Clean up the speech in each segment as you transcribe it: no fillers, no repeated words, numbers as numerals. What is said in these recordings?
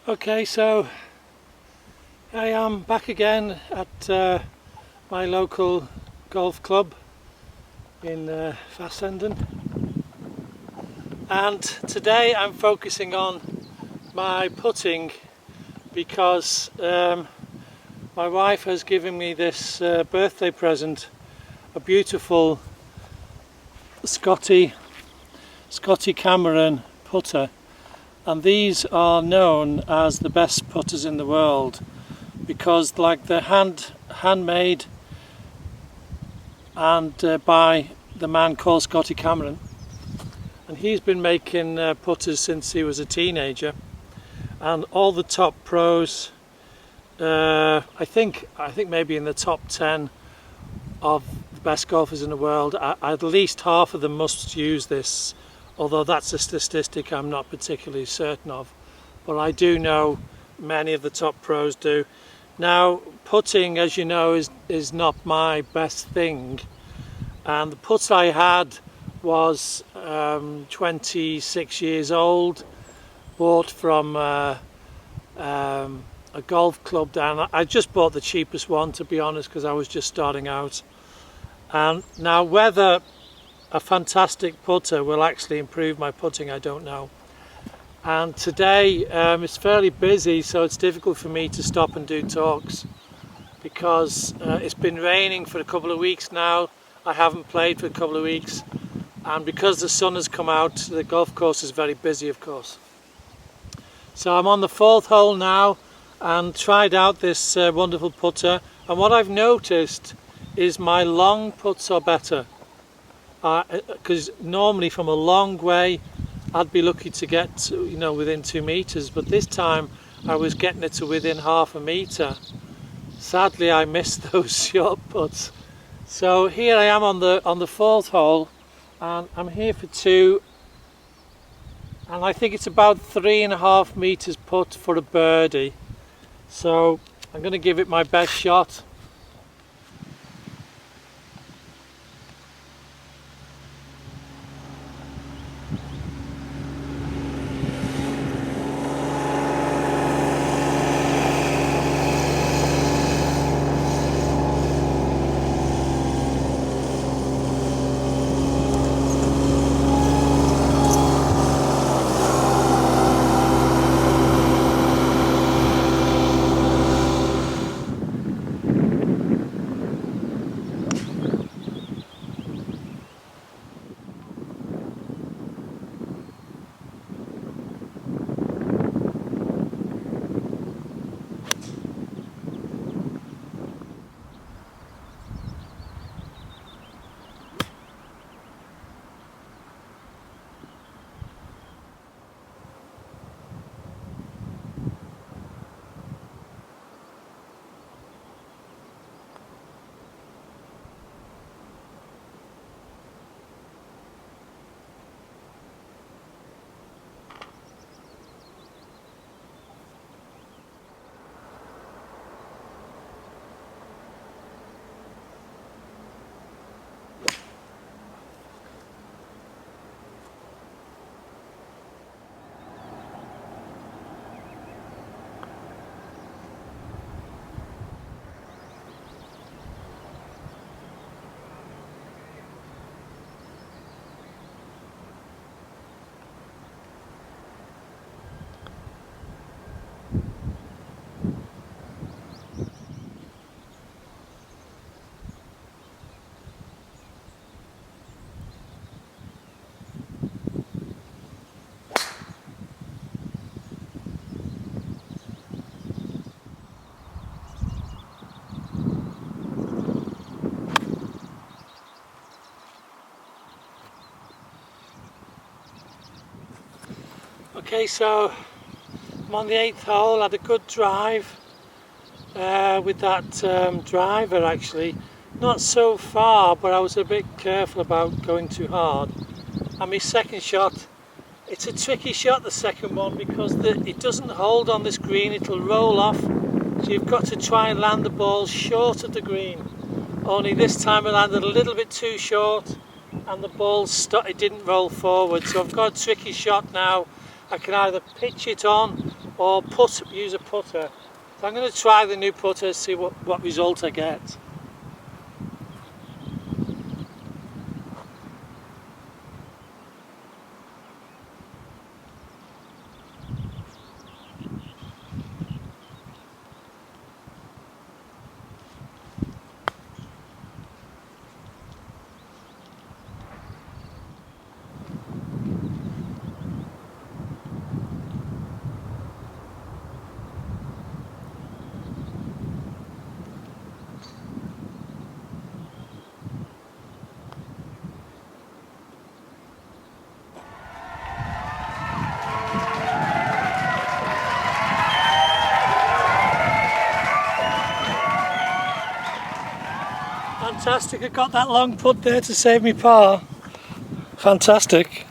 Okay, so I am back again at my local golf club in Fassenden, and today I'm focusing on my putting because my wife has given me this birthday present, a beautiful Scotty Cameron putter, and these are known as the best putters in the world because they're handmade and by the man called Scotty Cameron, and he's been making putters since he was a teenager, and all the top pros, I think maybe in the top 10 of the best golfers in the world, at least half of them must use this, although that's a statistic I'm not particularly certain of, but I do know many of the top pros do. Now, putting, as you know, is not my best thing, and the putt I had was 26 years old, bought from a golf club down. I just bought the cheapest one, to be honest, because I was just starting out. And now whether a fantastic putter will actually improve my putting, I don't know. And today it's fairly busy, so it's difficult for me to stop and do talks because it's been raining for a couple of weeks now. I haven't played for a couple of weeks, and because the sun has come out, the golf course is very busy, of course. So I'm on the 4th hole now and tried out this wonderful putter, and what I've noticed is my long putts are better, because normally from a long way I'd be lucky to get to, within 2 meters, but this time I was getting it to within half a meter. Sadly, I missed those short putts. So here I am on the 4th hole, and I'm here for 2, and I think it's about 3.5 meters putt for a birdie. So I'm going to give it my best shot. Okay, so I'm on the 8th hole. Had a good drive with that driver, actually. Not so far, but I was a bit careful about going too hard. And my second shot, it's a tricky shot, the second one, because it doesn't hold on this green, it'll roll off. So you've got to try and land the ball short of the green. Only this time I landed a little bit too short and the ball it didn't roll forward. So I've got a tricky shot now. I can either pitch it on or use a putter. So I'm going to try the new putter, see what result I get. Fantastic, I got that long putt there to save me par. Fantastic.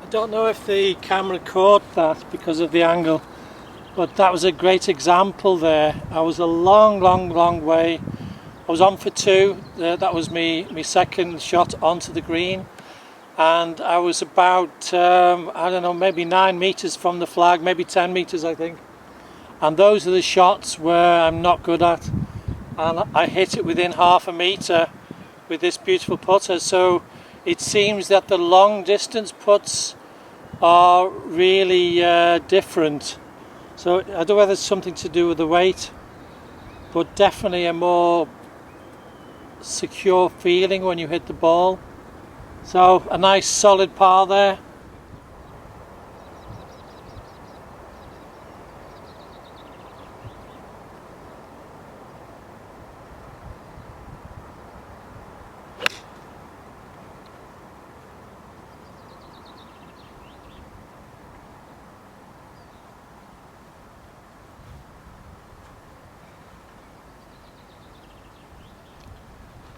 I don't know if the camera caught that because of the angle, but that was a great example there. I was a long way. I was on for two. That was me second shot onto the green, and I was about I don't know, maybe 9 meters from the flag, maybe 10 meters I think. And those are the shots where I'm not good at, and I hit it within half a meter with this beautiful putter. So it seems that the long distance putts are really different. So I don't know whether it's something to do with the weight, but definitely a more secure feeling when you hit the ball. So a nice solid par there.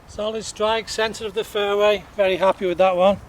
Solid strike, centre of the fairway, very happy with that one.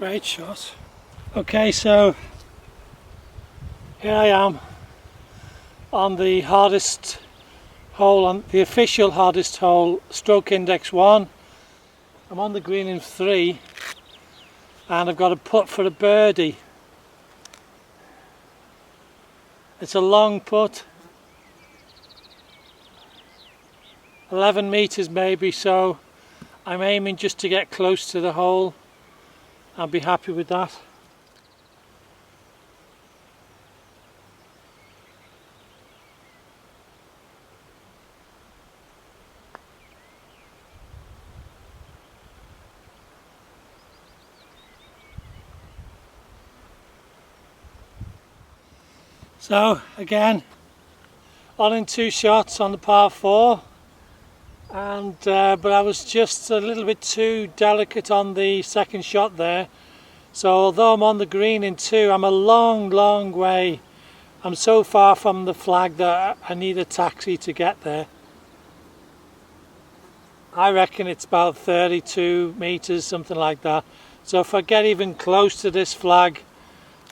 Great shot. Okay, so here I am on the hardest hole, on the official hardest hole, stroke index 1. I'm on the green in 3 and I've got a putt for a birdie. It's a long putt, 11 metres maybe, so I'm aiming just to get close to the hole. I'll be happy with that. So again, on in 2 shots on the par 4, and but I was just a little bit too delicate on the second shot there. So although I'm on the green in 2, I'm a long way. I'm so far from the flag that I need a taxi to get there. I reckon it's about 32 meters, something like that. So if I get even close to this flag,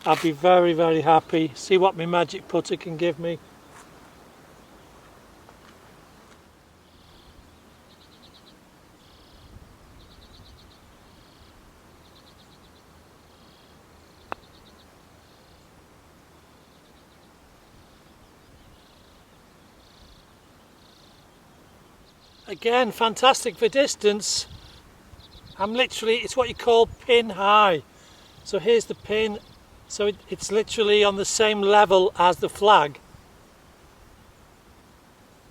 I'll be very happy. See what my magic putter can give me. Again, fantastic for distance. I'm literally, it's what you call pin high. So here's the pin. So it's literally on the same level as the flag.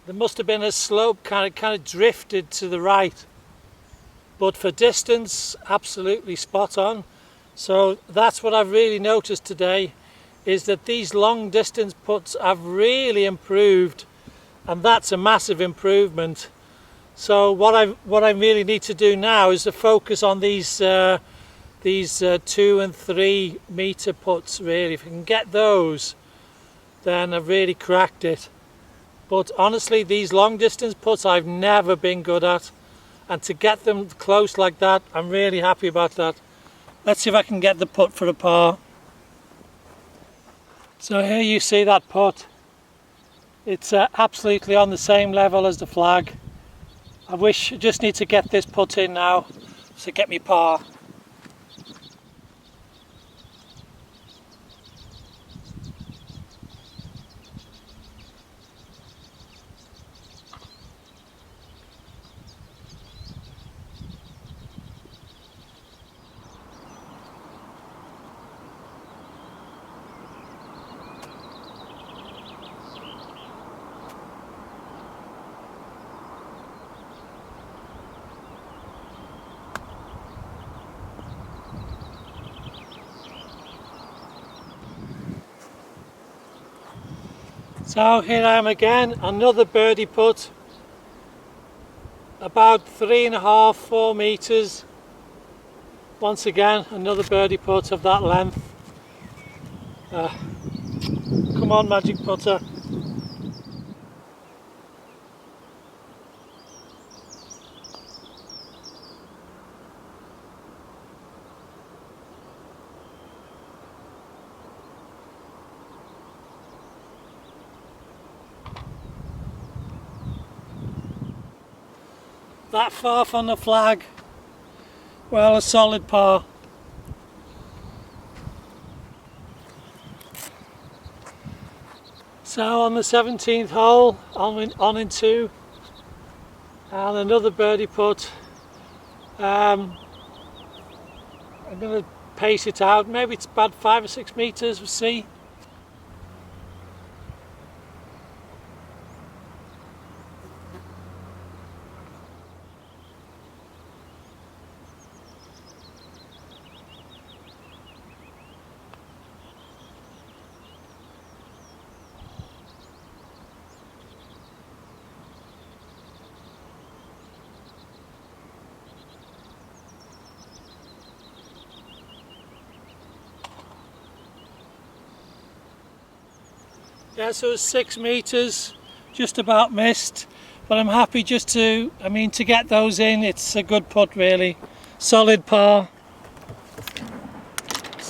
There must have been a slope kind of drifted to the right. But for distance, absolutely spot on. So that's what I've really noticed today, is that these long distance putts have really improved, and that's a massive improvement. So what I really need to do now is to focus on these 2 and 3 meter putts. Really, if I can get those, then I've really cracked it. But honestly, these long distance putts I've never been good at, and to get them close like that, I'm really happy about that. Let's see if I can get the putt for a par. So here you see that putt. It's absolutely on the same level as the flag. I just need to get this putt in now to get me par. So here I am again, another birdie putt, about 3.5, 4 meters. Once again, another birdie putt of that length. Come on, magic putter. That far from the flag, well, a solid par. So on the 17th hole, on in 2, and another birdie putt. I'm going to pace it out, maybe it's about 5 or 6 meters, we'll see. Yeah, so it's 6 meters, just about missed, but I'm happy just to get those in. It's a good putt really, solid par.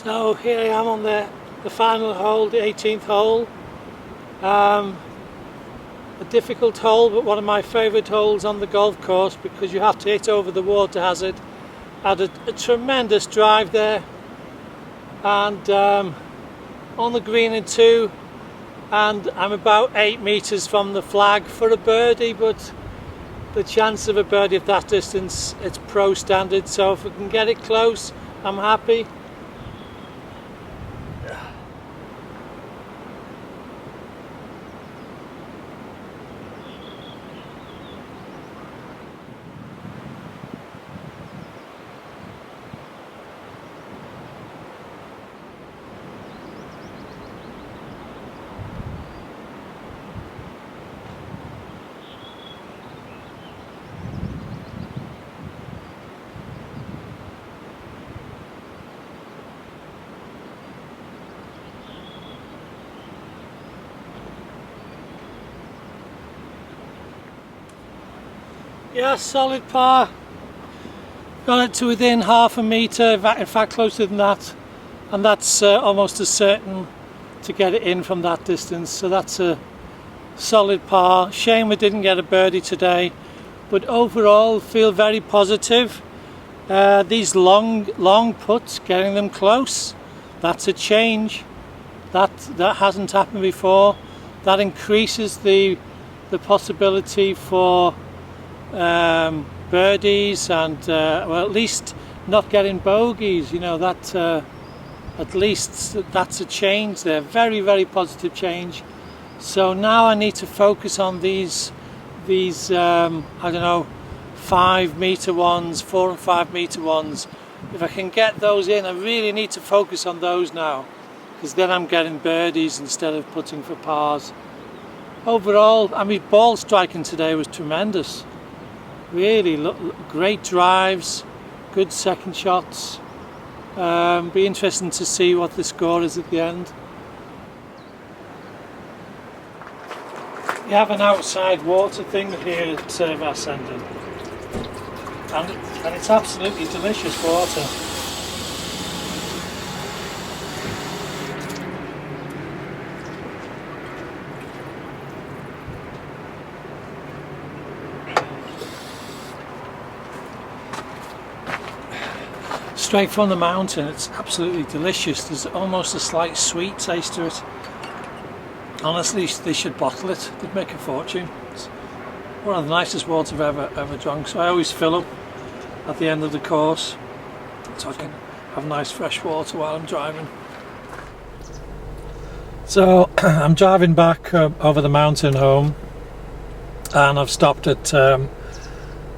So here I am on the final hole, the 18th hole. A difficult hole, but one of my favourite holes on the golf course because you have to hit over the water hazard. Had a tremendous drive there, and on the green in 2, and I'm about 8 metres from the flag for a birdie, but the chance of a birdie of that distance, it's pro standard, so if we can get it close, I'm happy. Yeah, solid par. Got it to within half a metre, in fact closer than that, and that's almost as certain to get it in from that distance, so that's a solid par. Shame we didn't get a birdie today, but overall feel very positive. These long putts, getting them close, that's a change. That hasn't happened before. That increases the possibility for birdies and well, at least not getting bogeys. You know, that at least that's a change there. Very, very positive change. So now I need to focus on these I don't know, 5 metre ones, 4 and 5 metre ones. If I can get those in, I really need to focus on those now, because then I'm getting birdies instead of putting for pars. Overall, I mean, ball striking today was tremendous. Really great drives, good second shots. Be interesting to see what the score is at the end. You have an outside water thing here at Vassenden, and it's absolutely delicious water. Straight from the mountain, it's absolutely delicious. There's almost a slight sweet taste to it. Honestly, they should bottle it. They'd make a fortune. It's one of the nicest water I've ever drunk. So I always fill up at the end of the course, so I can have nice fresh water while I'm driving. So I'm driving back over the mountain home, and I've stopped at a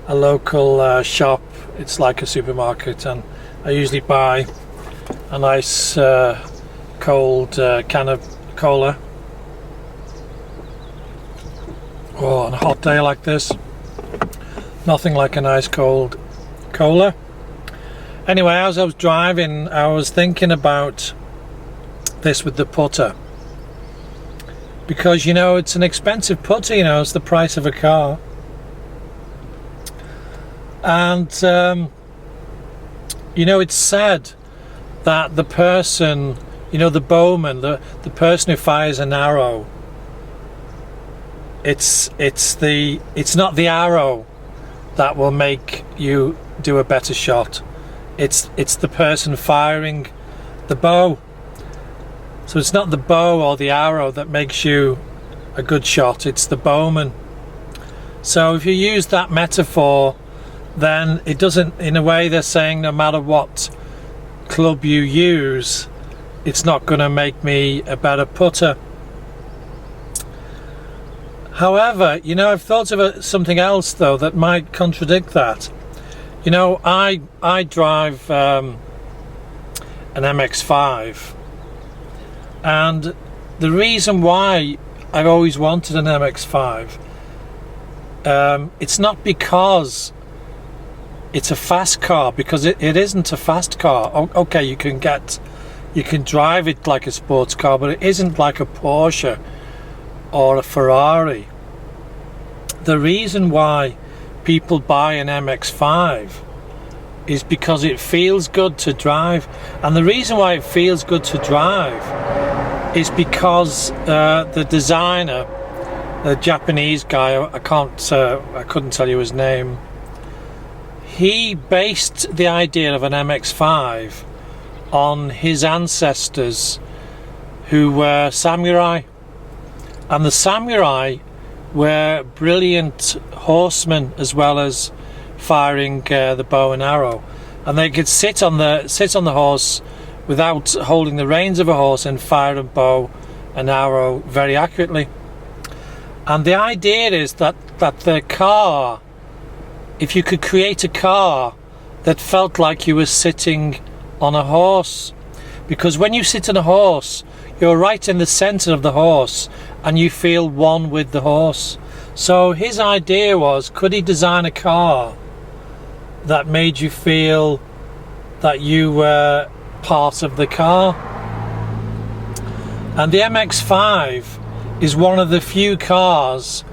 local shop. It's like a supermarket, and I usually buy a nice cold can of cola. Oh, on a hot day like this, nothing like a nice cold cola. Anyway, as I was driving, I was thinking about this with the putter, because, you know, it's an expensive putter. You know, it's the price of a car. And you know, it's sad that the person, you know, the bowman, the person who fires an arrow, it's not the arrow that will make you do a better shot. It's the person firing the bow. So it's not the bow or the arrow that makes you a good shot, it's the bowman. So if you use that metaphor, then it doesn't, in a way they're saying no matter what club you use, it's not going to make me a better putter. However, you know, I've thought of something else though that might contradict that. You know, I drive an MX-5, and the reason why I've always wanted an MX-5, it's not because it's a fast car, because it isn't a fast car. Okay, you can drive it like a sports car, but it isn't like a Porsche or a Ferrari. The reason why people buy an MX-5 is because it feels good to drive. And the reason why it feels good to drive is because the designer, the Japanese guy, I couldn't tell you his name, he based the idea of an MX-5 on his ancestors who were samurai, and the samurai were brilliant horsemen as well as firing the bow and arrow, and they could sit on the horse without holding the reins of a horse and fire a bow and arrow very accurately. And the idea is that the car, if you could create a car that felt like you were sitting on a horse, because when you sit on a horse, you're right in the center of the horse and you feel one with the horse. So his idea was, could he design a car that made you feel that you were part of the car? And the MX-5 is one of the few cars,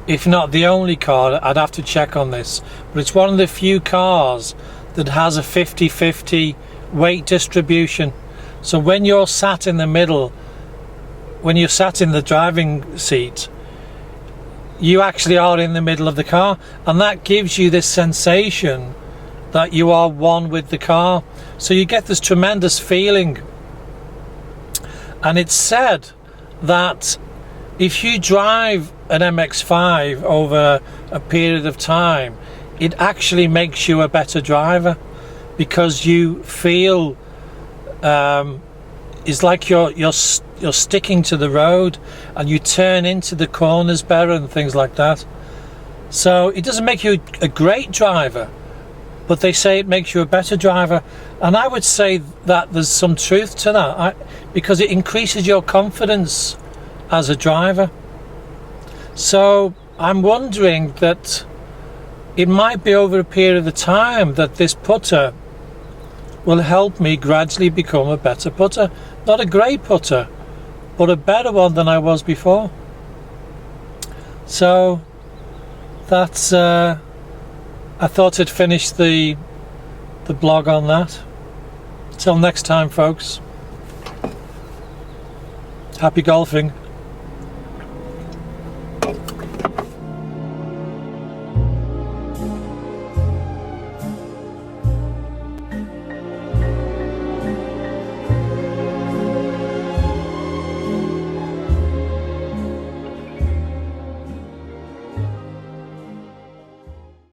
if not the only car, I'd have to check on this, but it's one of the few cars that has a 50-50 weight distribution. So when you're sat in the middle, when you're sat in the driving seat, you actually are in the middle of the car, and that gives you this sensation that you are one with the car. So you get this tremendous feeling. And it's said that if you drive an MX-5 over a period of time, it actually makes you a better driver, because you feel it's like you're sticking to the road, and you turn into the corners better and things like that. So it doesn't make you a great driver, but they say it makes you a better driver, and I would say that there's some truth to that, because it increases your confidence as a driver. So I'm wondering that it might be over a period of time that this putter will help me gradually become a better putter. Not a great putter, but a better one than I was before. So that's I thought I'd finish the blog on that. Till next time, folks. Happy golfing.